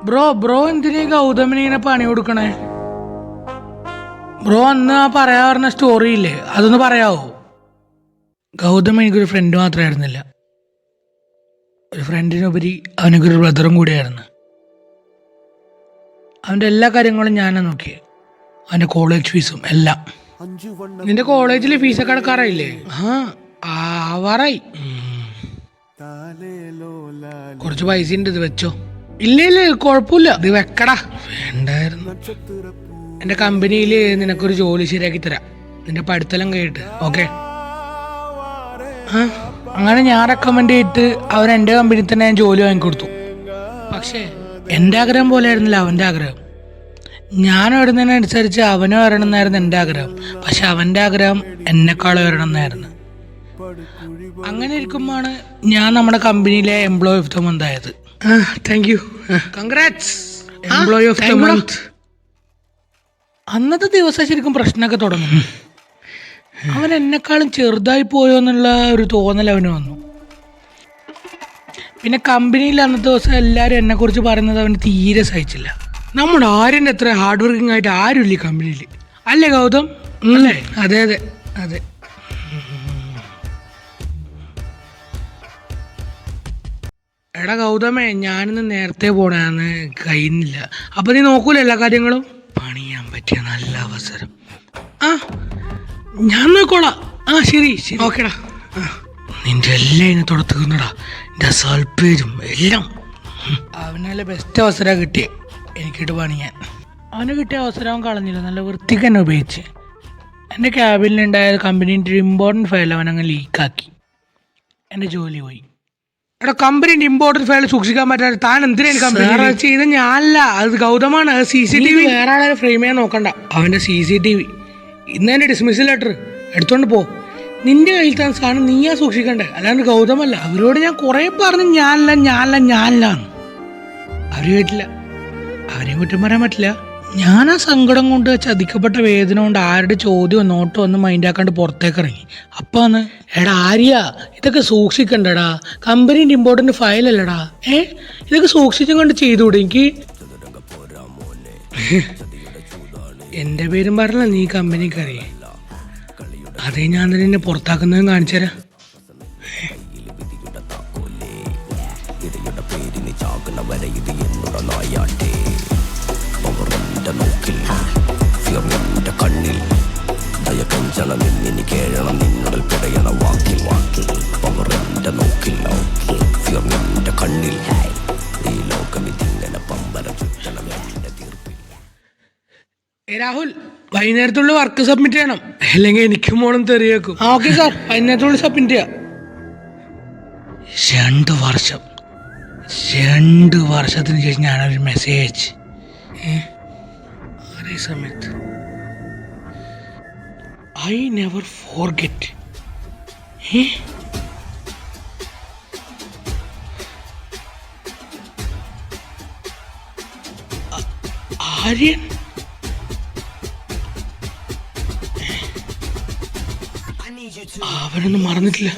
Bro എന്തിനാ ഗൗതമിന് ഇങ്ങനെ പണി കൊടുക്കണേ? ബ്രോ അന്ന് പറയാ പറഞ്ഞ സ്റ്റോറി ഇല്ലേ, അതൊന്ന് പറയാവോ? ഗൗതം എനിക്കൊരു ഫ്രണ്ട് മാത്രമായിരുന്നില്ല, ഒരു ഫ്രണ്ടിനുപരി അവനൊരു ബ്രദറും കൂടിയായിരുന്നു. അവൻ്റെ എല്ലാ കാര്യങ്ങളും ഞാനാ നോക്കിയത്, അവൻ്റെ കോളേജ് ഫീസും എല്ലാം. നിന്റെ കോളേജിൽ ഫീസൊക്കെ അടക്കാറായില്ലേ? ആവാറായി. കുറച്ച് പൈസ ഉണ്ട്, ഇത് വെച്ചോ. ഇല്ല കുഴപ്പമില്ല, ഇത് വെക്കടാ. വേണ്ടായിരുന്നു. എൻ്റെ കമ്പനിയിൽ നിനക്കൊരു ജോലി ശരിയാക്കി തരാം, നിന്റെ പഠിത്തം കേട്ട്. ഓക്കെ? അങ്ങനെ ഞാൻ റെക്കമെൻഡ് ചെയ്തിട്ട് അവൻ എൻ്റെ കമ്പനിയിൽ തന്നെ ഞാൻ ജോലി വാങ്ങിക്കൊടുത്തു. പക്ഷേ എൻ്റെ ആഗ്രഹം പോലെ ആയിരുന്നില്ല അവൻ്റെ ആഗ്രഹം. ഞാൻ വരുന്നതിനനുസരിച്ച് അവനും വരണം എന്നായിരുന്നു എൻ്റെ ആഗ്രഹം. പക്ഷെ അവൻ്റെ ആഗ്രഹം എന്നെക്കാളും വരണം എന്നായിരുന്നു. അങ്ങനെ ഇരിക്കുമ്പോഴാണ് ഞാൻ നമ്മുടെ കമ്പനിയിലെ എംപ്ലോയി ഓഫ് ദ മന്ത് ആയത്. Thank you, congrats employee of the month. അന്നത്തെ ദിവസം ശരിക്കും പ്രശ്നമൊക്കെ തുടങ്ങും. അവൻ എന്നെക്കാളും ചെറുതായി പോയോ എന്നുള്ള ഒരു തോന്നൽ അവന് വന്നു. പിന്നെ കമ്പനിയിൽ അന്നത്തെ ദിവസം എല്ലാവരും എന്നെക്കുറിച്ച് പറയുന്നത് അവന് തീരെ സഹിച്ചില്ല. നമ്മുടെ ആര്യൻ്റെ അത്ര ഹാർഡ് വർക്കിംഗ് ആയിട്ട് ആരുമില്ല ഈ കമ്പനിയിൽ, അല്ലേ ഗൗതം? അല്ലേ? അതെ അതെ അതെ. എടാ ഗൗതമേ, ഞാനിന്ന് നേരത്തെ പോണാന്ന് കഴിയുന്നില്ല. അപ്പം നീ നോക്കൂല എല്ലാ കാര്യങ്ങളും? പണിയാൻ പറ്റിയ നല്ല അവസരം. ഞാൻ നോക്കോളാം. ശരി ശരി, ഓക്കേടാ. നിന്റെ എല്ലാം ഇനി തുടത്തുന്നടാ, എൻ്റെ സൽപ്പേരും എല്ലാം. അവനല്ല ബെസ്റ്റ് അവസരം കിട്ടിയേ എനിക്കിട്ട് പണിയാൻ. അവന് കിട്ടിയ അവസരം അവൻ കളഞ്ഞില്ല, നല്ല വൃത്തിക്ക് തന്നെ ഉപയോഗിച്ച്. എൻ്റെ ക്യാബിനിലുണ്ടായ കമ്പനീൻ്റെ ഒരു ഇമ്പോർട്ടൻറ്റ് ഫയൽ അവനങ്ങ് ലീക്കാക്കി, എൻ്റെ ജോലി പോയി. എടാ, കമ്പനീൻ്റെ ഇമ്പോർട്ടൻറ്റ് ഫയൽ സൂക്ഷിക്കാൻ പറ്റാതെ താൻ എന്തിനാണ് കമ്പനി ചെയ്ത്? ഞാനല്ല, അത് ഗൗതമാണ്. CCTV വേറെ ആളെ ഫ്രെയിം ചെയ്യാൻ നോക്കണ്ട. അവൻ്റെ CCTV ഇന്ന് എൻ്റെ ഡിസ്മിസൽ ലെറ്റർ എടുത്തോണ്ട് പോ. നിന്റെ കയ്യിൽ താൻ സാധനം നീയാ സൂക്ഷിക്കണ്ടേ, അല്ലാണ്ട് ഗൗതമല്ല. അവരോട് ഞാൻ കുറേ പറഞ്ഞു ഞാനല്ല. അവർ കേട്ടില്ല. അവരെയും കുറ്റം പറയാൻ പറ്റില്ല. ഞാൻ ആ സങ്കടം കൊണ്ട്, ചതിക്കപ്പെട്ട വേദന കൊണ്ട് ആരുടെ ചോദ്യമോ നോട്ടോ ഒന്നും മൈൻഡാക്കാണ്ട് പുറത്തേക്ക് ഇറങ്ങി. അപ്പാന്ന്, എടാ ആര്യ, ഇതൊക്കെ സൂക്ഷിക്കണ്ടടാ, കമ്പനീൻ്റെ ഇമ്പോർട്ടൻ്റ് ഫയലല്ലടാ. ഇതൊക്കെ സൂക്ഷിച്ചും കൊണ്ട് ചെയ്തുകൂടെ എനിക്ക്? എൻ്റെ പേരും പറഞ്ഞല്ല നീ കമ്പനിക്ക് അറിയേ, അതേ ഞാൻ തന്നെ എന്നെ പുറത്താക്കുന്നതും കാണിച്ചു തരാം. രാഹുൽ, വൈകുന്നേരത്തുള്ള വർക്ക് സബ്മിറ്റ് ചെയ്യണം, അല്ലെങ്കിൽ എനിക്ക് മോളും തെറിയേക്കും. ഓക്കെ സാർ, വൈകുന്നേരത്തുള്ള സബ്മിറ്റ് ചെയ്യാം. 2 വർഷത്തിന് ശേഷം ഞാനൊരു മെസ്സേജ് അയച്ചു. അതേ സമയത്ത് ഐ നെവർ ഫോർഗെറ്റ്. ആര്യൻ അവനൊന്നും മറന്നിട്ടില്ല.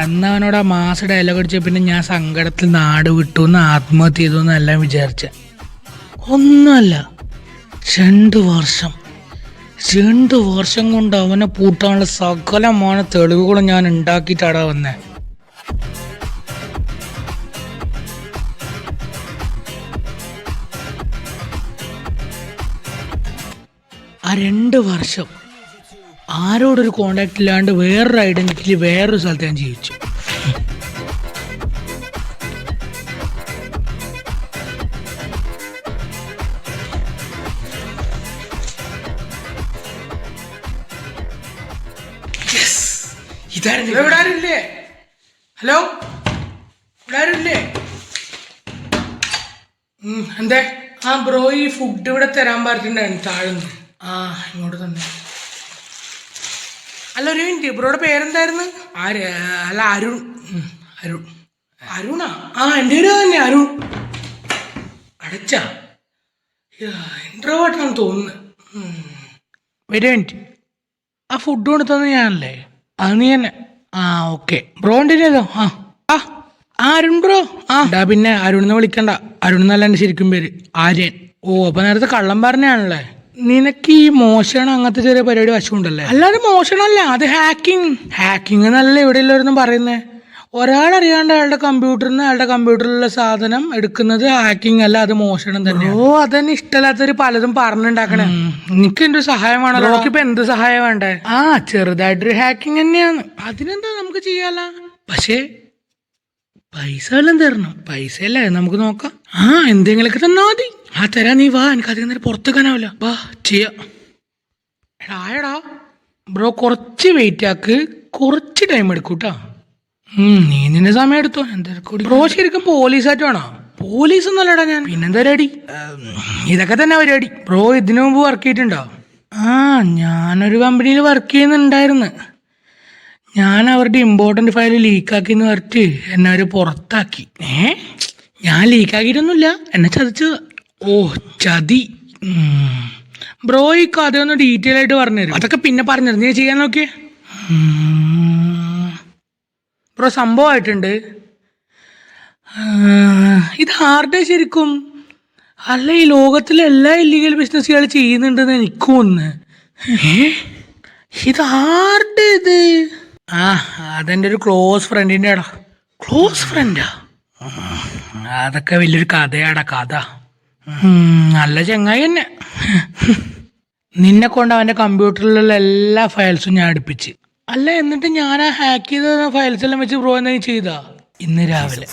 അന്നവനോട് ആ മാസ ഡയലോഗ് അടിച്ച പിന്നെ ഞാൻ സങ്കടത്തിൽ നാട് വിട്ടു എന്ന്, ആത്മഹത്യ ചെയ്തു എന്നെല്ലാം വിചാരിച്ച. ഒന്നുമല്ല, 2 വർഷം കൊണ്ട് അവനെ പൂട്ടാനുള്ള സകലமான തെളിവുകളും ഞാൻ ഉണ്ടാക്കിയിട്ടാടാ വന്നേ. ആ 2 വർഷം ആരോടൊരു കോണ്ടാക്ട് ഇല്ലാണ്ട് വേറൊരു ഐഡന്റിറ്റിയിൽ വേറൊരു സ്ഥലത്ത് ഞാൻ ജീവിച്ചു. ഇതാരുല്ലേ? ഹലോ, ഇവിടാരുല്ലേ? എന്തേ? ബ്രോ, ഈ ഫുഡ് ഇവിടെ തരാൻ പറഞ്ഞിട്ടുണ്ടായിരുന്നു താഴ്ന്ന്. ഇങ്ങോട്ട് തന്നെ. അല്ല, ഒരു മിനിറ്റ്, ബ്രോയുടെ പേരെന്തായിരുന്നു? അല്ല, അരുണാ? എൻ്റെ പേര് തന്നെ, അരുൺ. അടച്ചാ ഇൻട്രോവേർട്ടാണെന്ന് തോന്നുന്നു. Very minute. ആ ഫുഡ് കൊടുത്തത് ഞാനല്ലേ? അത് നീ തന്നെ. ആ ഓക്കെ ബ്രോ ഉണ്ടല്ലോ. ആ ആ അരുൺ ബ്രോ. പിന്നെ അരുണെന്ന് വിളിക്കണ്ട. അരുൺ എന്നല്ല എൻ്റെ ശരിക്കും പേര്, ആര്യൻ. ഓ അപ്പൊ നേരത്തെ കള്ളം പറഞ്ഞാണല്ലേ? നിനക്ക് ഈ മോഷണം അങ്ങനത്തെ ചെറിയ പരിപാടി വശമുണ്ടല്ലേ? അല്ലാതെ മോഷണമല്ല, അത് ഹാക്കിങ് എന്നല്ല ഇവിടെ എല്ലാവരും പറയുന്നേ. ഒരാളറിയാണ്ട് അയാളുടെ കമ്പ്യൂട്ടറിലുള്ള സാധനം എടുക്കുന്നത് ഹാക്കിങ് അല്ല, അത് മോഷണം തന്നെ. ഓ അതന്നെ ഇഷ്ടമല്ലാത്തവര് പലതും പറഞ്ഞുണ്ടാക്കണേ. എനിക്ക് എന്റെ സഹായമാണല്ലോ. ഇപ്പൊ എന്ത് സഹായം വേണ്ടേ? ആ ചെറുതായിട്ടൊരു ഹാക്കിങ് തന്നെയാണ്. അതിനെന്താ നമുക്ക് ചെയ്യാല. പക്ഷേ പൈസ വല്ലതും തരണം. പൈസ അല്ലേ, നമുക്ക് നോക്കാം. ആ എന്തെങ്കിലുമൊക്കെ തന്നാ മതി. ആ തരാ, നീ വാ. എനിക്ക് അധികം നേരം പുറത്തേക്കാനാവില്ല. വാ ചെയ്യാ. എടാ ബ്രോ കുറച്ച് വെയിറ്റ് ആക്ക്, കുറച്ച് ടൈം എടുക്കൂട്ടാ. നീ നിന്റെ സമയം എടുത്തോ. എന്താ ബ്രോ ശരിക്കും പോലീസായിട്ട് വേണോ? പോലീസ് ഒന്നല്ലടാ ഞാൻ. പിന്നെന്താ പരിപാടി? ഇതൊക്കെ തന്നെ പരിപാടി. ബ്രോ ഇതിനു മുമ്പ് വർക്ക് ചെയ്തിട്ടുണ്ടോ? ആ ഞാനൊരു കമ്പനിയിൽ വർക്ക് ചെയ്യുന്നുണ്ടായിരുന്നു. ഞാൻ അവരുടെ ഇമ്പോർട്ടൻ്റ് ഫയൽ ലീക്കാക്കിന്ന് പറഞ്ഞിട്ട് എന്നെ അവർ പുറത്താക്കി. ഞാൻ ലീക്കാക്കിയിട്ടൊന്നുമില്ല, എന്നെ ചതിച്ചു. ഓ ചതി. ബ്രോ ഈ കഥയൊന്ന് ഡീറ്റെയിൽ ആയിട്ട് പറഞ്ഞുതരും. അതൊക്കെ പിന്നെ പറഞ്ഞുതരും. നീ ചെയ്യാൻ നോക്കിയേ. ബ്രോ സംഭവമായിട്ടുണ്ട്. ഇത് ആരുടെ ശരിക്കും? അല്ല ഈ ലോകത്തിലെ എല്ലാ ഇല്ലീഗൽ ബിസിനസ്സുകൾ ചെയ്യുന്നുണ്ടെന്ന് എനിക്കും ഒന്ന്. ഇത് ആരുടെ ഇത്? ആ അതെൻ്റെ ഒരു ക്ലോസ് ഫ്രണ്ടിൻ്റെ ആടാ. ക്ലോസ് ഫ്രണ്ടാ? അതൊക്കെ വലിയൊരു കഥയാടാ, കഥ. നല്ല ചങ്ങായി തന്നെ. നിന്നെ കൊണ്ട് അവൻ്റെ കമ്പ്യൂട്ടറിലുള്ള എല്ലാ ഫയൽസും ഞാൻ അടുപ്പിച്ച്. അല്ല എന്നിട്ട് ഞാൻ ആ ഹാക്ക് ചെയ്ത ഫയൽസ് എല്ലാം വെച്ച് ബ്രോ എന്തെങ്കിലും ചെയ്താ? ഇന്ന് രാവിലെ.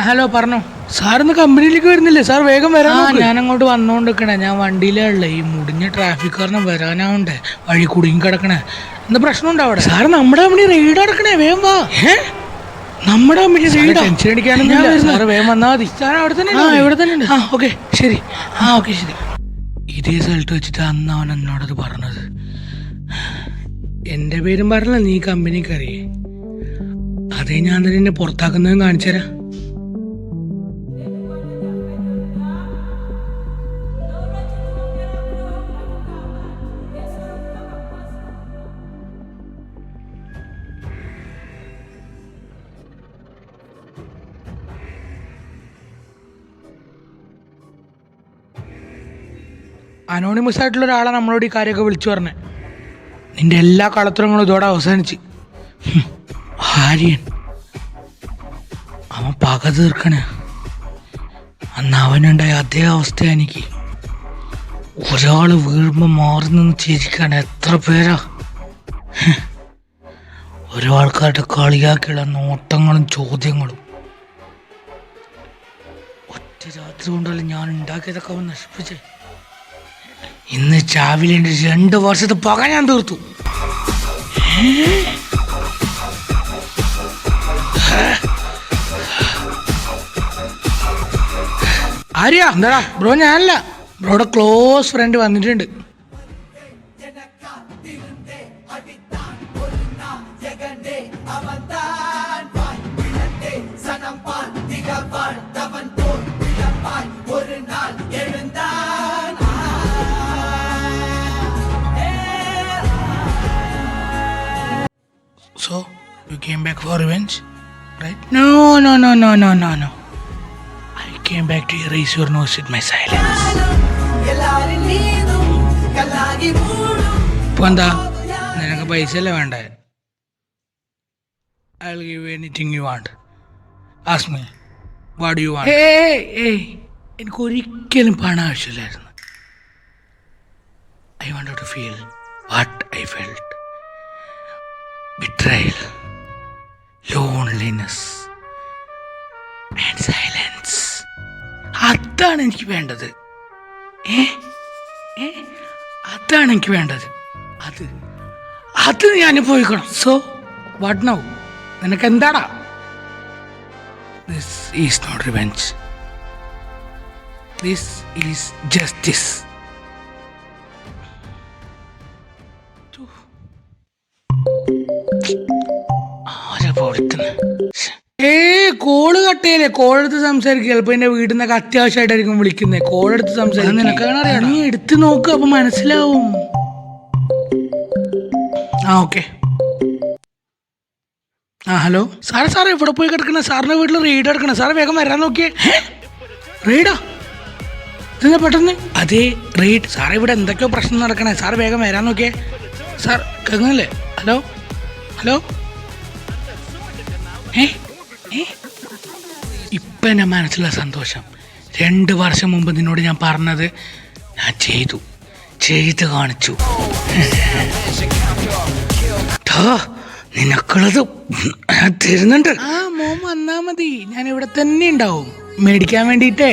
ഹലോ പറഞ്ഞോ. സാറിന്ന് കമ്പനിയിലേക്ക് വരുന്നില്ലേ? സാർ വേഗം വരാം. ഞാൻ അങ്ങോട്ട് വന്നോണ്ടിരിക്കണേ. ഞാൻ വണ്ടിയിലുള്ള ഈ മുടിഞ്ഞ ട്രാഫിക് കാരണം വരാനാവണ്ടേ, വഴി കുടുങ്ങി കിടക്കണേ. എന്താ പ്രശ്നം ഉണ്ടോ അവിടെ? സാർ നമ്മുടെ കമ്പനി റെയ്ഡ് നടക്കണേ, വേഗം വാ. നമ്മുടെ കമ്പനി റെയ്ഡ്? ടെൻഷൻ അടിക്കാനൊന്നും സാറ് വേഗം വന്നാൽ മതി. സാർ അവിടെ തന്നെ? ഇവിടെ തന്നെ ഉണ്ട്. ഓക്കെ ശരി. ഓക്കെ ശരി. ഇതേ സ്ഥലത്ത് വെച്ചിട്ട് അന്ന് അവൻ എന്നോടത് പറഞ്ഞത്. എൻ്റെ പേരും പറഞ്ഞ നീ കമ്പനിക്ക് അറിയേ. അതേ ഞാൻ തന്നെ എന്നെ പുറത്താക്കുന്നതും കാണിച്ചുതരാം. അനോണിമസ് ആയിട്ടുള്ള ഒരാളെ നമ്മളോട് ഈ കാര്യമൊക്കെ വിളിച്ചു പറഞ്ഞേ. നിന്റെ എല്ലാ കളത്തരങ്ങളും ഇതോടെ അവസാനിച്ച്. ആര്യൻ അവൻ പക തീർക്കണേ. അന്ന് അവനുണ്ടായ അതേ അവസ്ഥ എനിക്ക്. ഒരാൾ വീഴുമ്പോൾ മാറി നിന്ന് ചിരിക്കാൻ എത്ര പേരാ. ഓരോ ആൾക്കാരുടെ കളിയാക്കിയുള്ള നോട്ടങ്ങളും ചോദ്യങ്ങളും. ഒറ്റ രാത്രി കൊണ്ടല്ല ഞാൻ ഉണ്ടാക്കിയതൊക്കെ അവൻ നശിപ്പിച്ചേ. ഇന്ന് ചാവിലിൻ്റെ 2 വർഷത്തെ പക ഞാൻ തീർത്തു. ആര്യ എന്താടാ? ബ്രോ ഞാനല്ല, ബ്രോയുടെ ക്ലോസ് ഫ്രണ്ട് വന്നിട്ടുണ്ട്. So, you came back for revenge, right? No. I came back to erase your nose with my silence. ഇപ്പൊ എന്താ നിനക്ക് പൈസ അല്ലേ വേണ്ടേ? I'll give you anything you want. Ask me. What do you want? എനിക്ക് ഒരിക്കലും പണം ആവശ്യമില്ലായിരുന്നു. I wanted to feel what I felt. Betrayal, loneliness and silence. അതാണ് എനിക്ക് വേണ്ടത്. അതാണ് എനിക്ക് വേണ്ടത്. അത് ഞാൻ അനുഭവിക്കണം. So what now? നിനക്ക് എന്താടാ? This is not revenge. This is justice. ആരാ പോടുത്തുന്നത്? കോള് കട്ടയല്ലേ, കോളെടുത്ത് സംസാരിക്കുക. ചിലപ്പോ എന്റെ വീട്ടിൽ നിന്നൊക്കെ അത്യാവശ്യമായിട്ടായിരിക്കും വിളിക്കുന്നത്. കോളെടുത്ത് സംസാരിക്കും. നിനക്കങ്ങനെ അറിയാം, നീ എടുത്ത് നോക്ക്, അപ്പൊ മനസ്സിലാവും. ഓക്കെ. ഹലോ സാറേ ഇവിടെ പോയി കിടക്കണ? സാറിന്റെ വീട്ടിൽ റെയ്ഡ് എടുക്കണം. സാറ് വേഗം വരാൻ നോക്കിയേ. റെയ്ഡാ? ഇതെന്താ പെട്ടെന്ന്? അതെ, റെയ്ഡ്. സാറേ ഇവിടെ എന്തൊക്കെയോ പ്രശ്നം നടക്കണേ. സാറ് വേഗം വരാൻ നോക്കിയേ. സാർ കേൾക്കുന്നില്ലേ? Hello hello. ഇപ്പം എൻ്റെ മനസ്സിലുള്ള സന്തോഷം 2 വർഷം മുമ്പ് നിന്നോട് ഞാൻ പറഞ്ഞത് ഞാൻ ചെയ്ത് കാണിച്ചു. നിനക്കുള്ളത് തരുന്നുണ്ട്. മോൻ വന്നാ മതി, ഞാൻ ഇവിടെ തന്നെ ഉണ്ടാവും മേടിക്കാൻ വേണ്ടിയിട്ടേ.